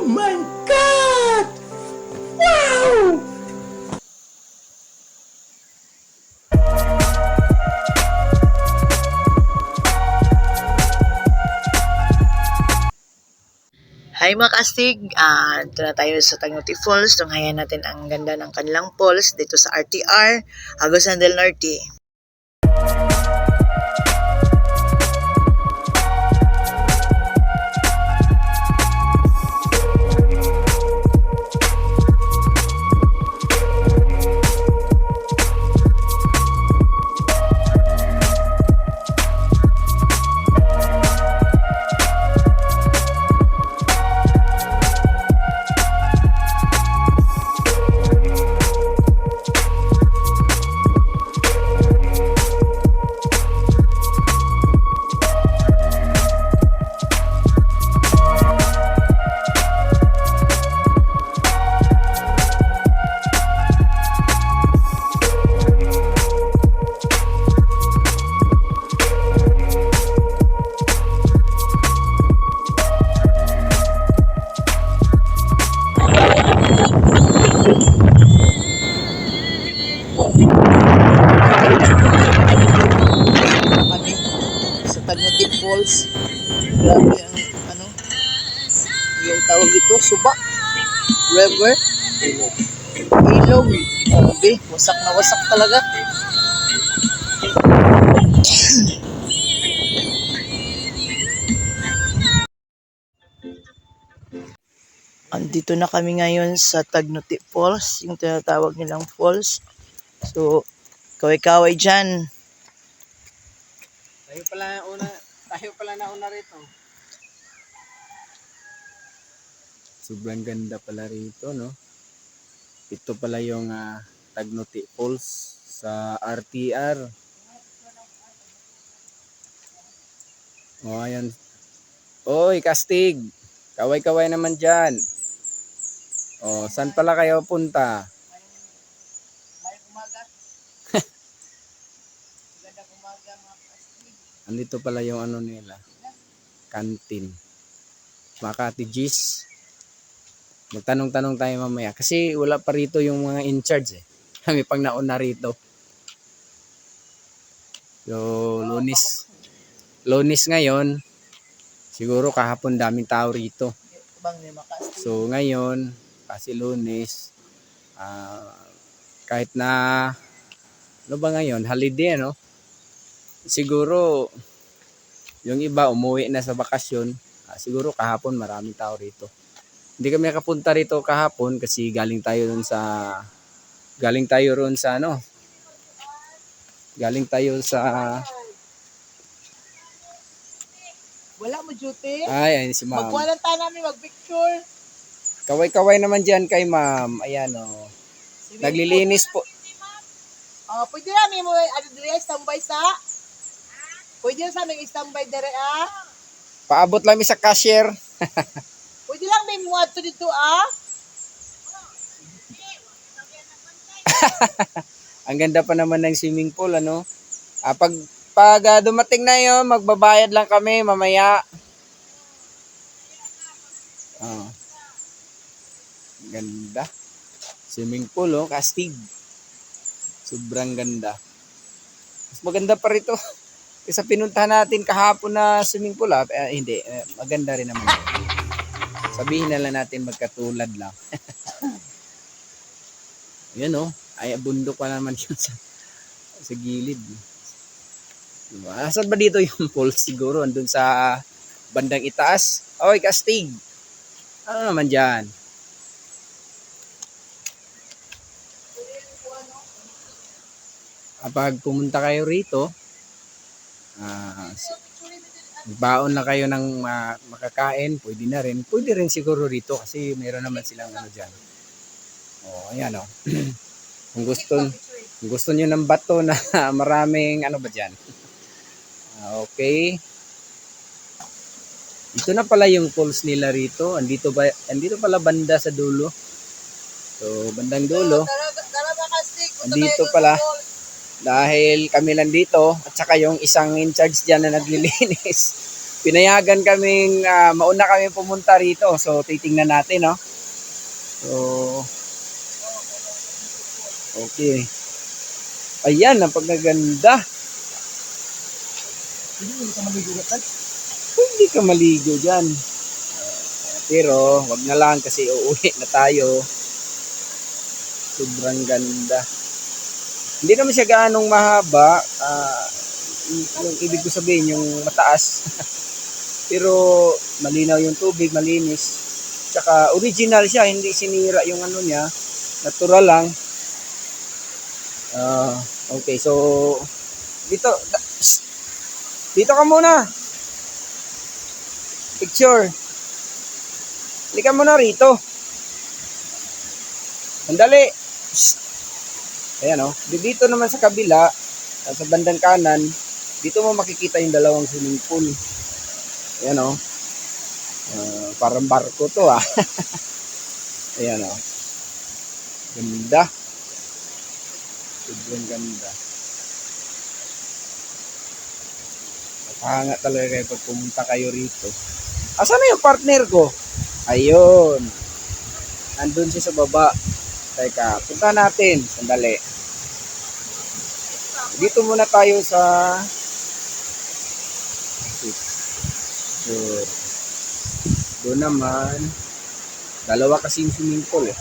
Oh my God! Wow! Hi mga kastig, ito na tayo sa Tagnuti Falls. Tunghayan natin ang ganda ng kanilang falls dito sa RTR, Agusan del Norte. Kami sa Tagnuti Falls. Grabe ang yung tawag dito, suba, river, ilog. Grabe, wasak na wasak talaga. Andito na kami ngayon sa Tagnuti Falls, yung tinatawag nilang falls. So, kaway-kaway dyan. Tayo pala na una rito. Sobrang ganda pala rito, no? Ito pala yung Tagnuti Falls sa RTR. Oh, ayan. Oy, Kastig. Kaway-kaway naman dyan. Oh, saan pala kayo punta? May umaga. Ganda umaga mga kastig. Andito pala yung ano nila. Canteen. Makati G's. Magtanong-tanong tayo mamaya. Kasi wala pa rito yung mga in-charge eh. Kami pang nauna rito. So, Lunes ngayon. Siguro kahapon daming tao rito. Bang ni makastig. So, ngayon, kasi Lunes, kahit na, ano ba ngayon, holiday, no? Siguro, yung iba umuwi na sa bakasyon. Siguro kahapon maraming tao rito. Hindi kami nakapunta rito kahapon kasi galing tayo roon sa Wala mo duty? ayun si ma'am. Magkwalanta namin mag-picture. Kaway-kaway naman dyan kay ma'am. Ayan o. Naglilinis po. Pwede namin mo dire standby sa? Pwede sa aming standby dire Paabot lang sa cashier. Pwede lang may muad to dito Ang ganda pa naman ng swimming pool, ano? Pag dumating na yon, magbabayad lang kami mamaya. Oh. Ganda. Swimming pool, oh, Kastig. Sobrang ganda. Mas maganda pa rito. Kaysa pinuntahan natin kahapon na swimming pool, hindi. Maganda rin naman. Sabihin na lang natin magkatulad lang. Yan, oh. Ay, bundok pa naman yun sa gilid. Diba? Asan ba dito yung falls? Siguro andun sa bandang itaas. Oy, Kastig. Ano naman dyan? Kapag pumunta kayo rito, baon na kayo ng makakain, pwede na rin. Pwede rin siguro rito kasi meron naman silang ano dyan. O, ayan o. Kung gusto nyo ng bato na maraming ano ba dyan. Okay. Ito na pala yung falls nila rito. Andito pala banda sa dulo. So, bandang dulo. Andito pala. Dahil kami lang dito at saka yung isang in charge dyan na naglilinis. pinayagan kaming mauna kami pumunta rito. So titingnan natin, no. So okay. Ayan, ang pagkaganda. Hindi ka maligo dyan. Pero wag na lang kasi uuwi na tayo. Sobrang ganda. Hindi naman siya gaanong mahaba. Yung ibig ko sabihin, yung mataas. Pero malinaw yung tubig, malinis. Tsaka original siya, hindi sinira yung ano niya. Natural lang. Okay, so dito dito ka muna. Picture. Halika muna rito. Sandali. Ayan, oh. Dito naman sa kabila, sa bandang kanan, dito mo makikita yung dalawang swimming pool. Ayan, oh. Parang barko to, ah. Ayan, oh. Ganda. Sobrang ganda. Nakahanga talaga kayo pag pumunta kayo rito. Asan na yung partner ko? Ayun. Nandun siya sa baba. Teka, punta natin. Sandali. Dito muna tayo sa sure. Doon naman dalawa kasing swimming pool eh.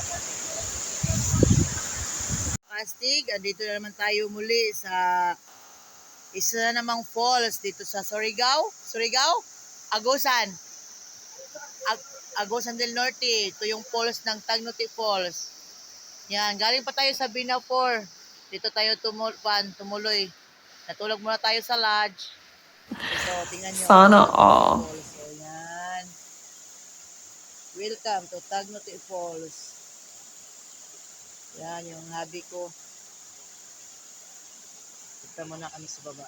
Astig, andito na naman tayo muli sa isa na namang falls dito sa Surigao. Agusan. Agusan del Norte. Ito yung falls ng Tagnuti Falls. Yan, galing pa tayo sa Binafor. Dito tayo tumuloy. Natulog muna tayo sa lodge. So, tingnan nyo. Sana all. Falls. So, yan. Welcome to Tagnuti Falls. Yan, yung hobby ko. Punta muna kami sa baba.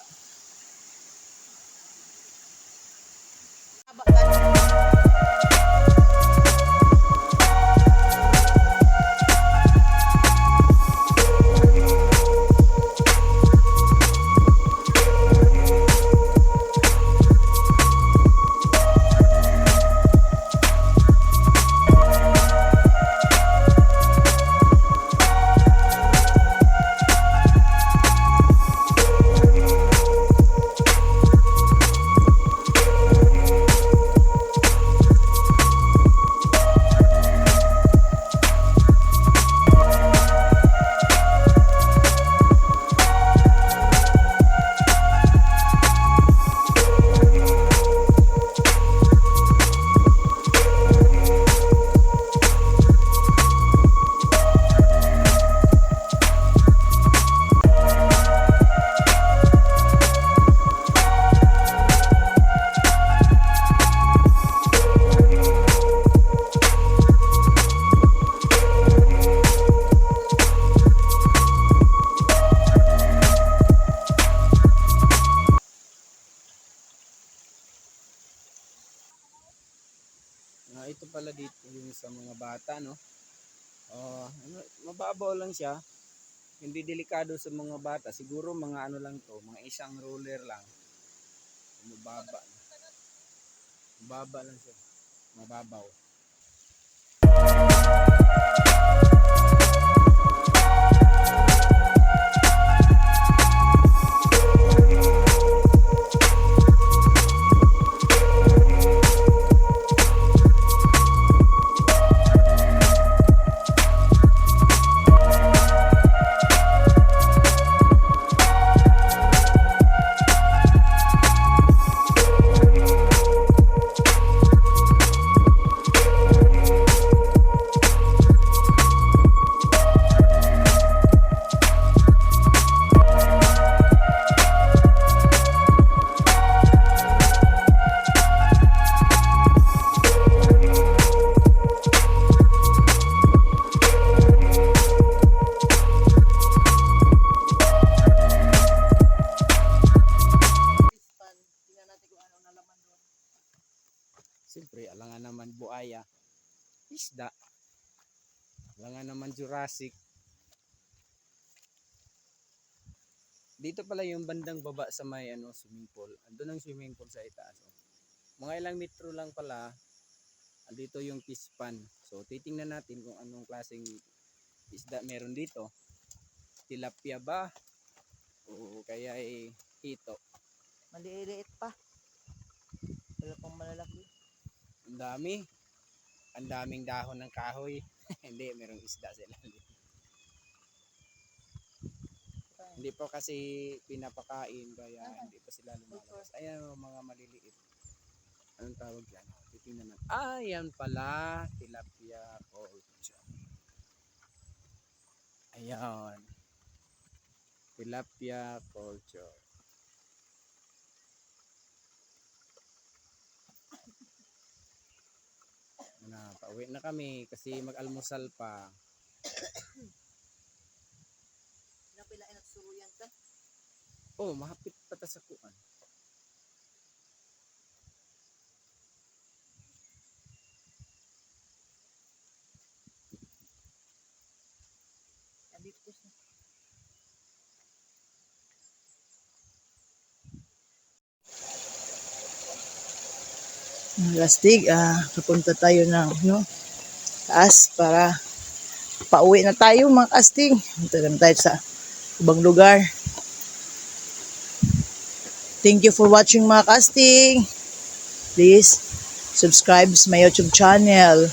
Ito pala dito yung sa mga bata, no? Mababaw lang siya. Hindi delikado sa mga bata. Siguro mga ano lang to, mga isang roller lang. Mababa. Mababa lang siya. Mababaw. Siyempre, alangan naman buaya, isda, alangan naman Jurassic. Dito pala yung bandang baba sa may swimming pool. Andun ang swimming pool sa itaas. Oh. mga ilang metro lang pala, andito yung fish pan. So titingnan natin kung anong klaseng isda meron dito. Tilapia ba? O kaya hito. Maliliit pa. Wala pang malalaki. Ang dami. Ang daming dahon ng kahoy. Hindi, merong isda sila. Hindi po kasi pinapakain kaya hindi pa sila lumalabas. Ayan o, mga maliliit. Anong tawag yan? Titingnan natin. Ah, yan pala. Tilapia culture. Ayan. Tilapia culture. Pauwi na kami kasi mag-almusal pa. Napilain at suruyan ka. Oh, mahapit pa ta sa kuan. Nabipos na. Lastig, kapunta tayo ng taas para pauwi na tayo mga kastig. Punta naman tayo sa ibang lugar. Thank you for watching mga kastig. Please subscribe sa my YouTube channel.